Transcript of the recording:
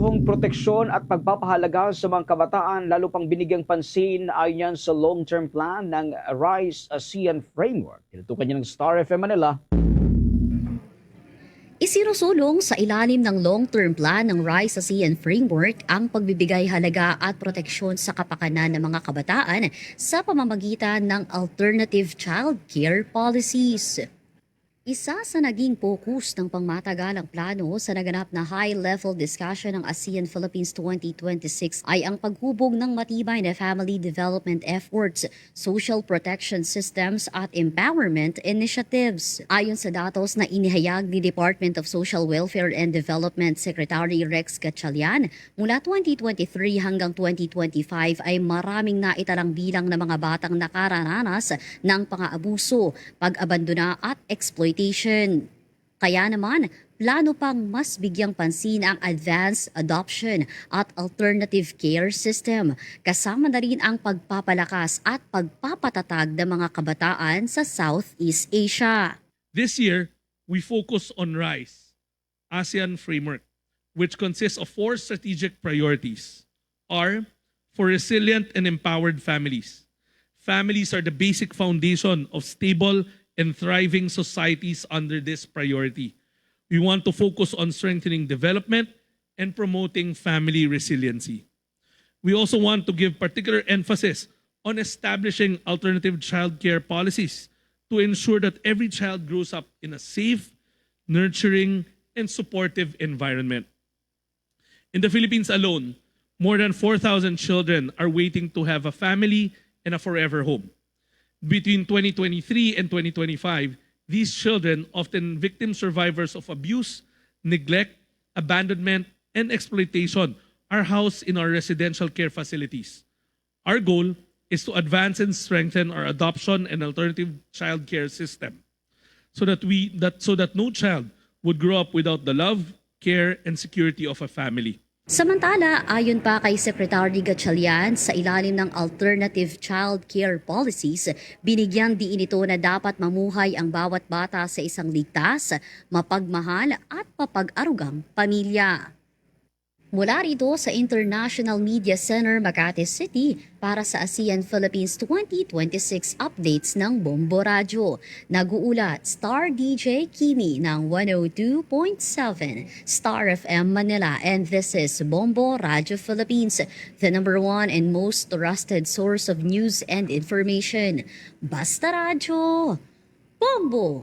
seryosong proteksyon at pagpapahalaga sa mga kabataan lalo pang binigyang pansin ayon yan sa long-term plan ng RISE ASEAN Framework. Tinutukan niya ng Star FM Manila. Isinusulong sa ilalim ng long-term plan ng RISE ASEAN Framework ang pagbibigay halaga at proteksyon sa kapakanan ng mga kabataan sa pamamagitan ng alternative child care policies. Isa sa naging focus ng pangmatagalang plano sa naganap na high-level discussion ng ASEAN Philippines 2026 ay ang paghubog ng matibay na family development efforts, social protection systems at empowerment initiatives. Ayon sa datos na inihayag ni Department of Social Welfare and Development Secretary Rex Gatchalian, mula 2023 hanggang 2025 ay maraming naitalang bilang ng mga batang nakararanas ng pang-aabuso, pag-abandona at exploitation. Kaya naman, plano pang mas bigyang pansin ang advanced adoption at alternative care system, kasama na rin ang pagpapalakas at pagpapatatag ng mga kabataan sa Southeast Asia. This year, we focus on RISE, ASEAN Framework, which consists of 4 strategic priorities. R, for resilient and empowered families. Families are the basic foundation of stable and thriving societies under this priority. We want to focus on strengthening development and promoting family resiliency. We also want to give particular emphasis on establishing alternative child care policies to ensure that every child grows up in a safe, nurturing, and supportive environment. In the Philippines alone, more than 4,000 children are waiting to have a family and a forever home. Between 2023 and 2025, these children, often victim survivors of abuse, neglect, abandonment, and exploitation, are housed in our residential care facilities. Our goal is to advance and strengthen our adoption and alternative child care system so that no child would grow up without the love, care, and security of a family. Samantala, ayon pa kay Secretary Gatchalian, sa ilalim ng alternative child care policies, binigyang diin ito na dapat mamuhay ang bawat bata sa isang ligtas, mapagmahal at mapag-arugang pamilya. Mula rito sa International Media Center, Makati City, para sa ASEAN Philippines 2026 updates ng Bombo Radio. Nag-uulat Star DJ Kimi ng 102.7 Star FM Manila, and this is Bombo Radio Philippines, the #1 and most trusted source of news and information. Basta Radio, Bombo!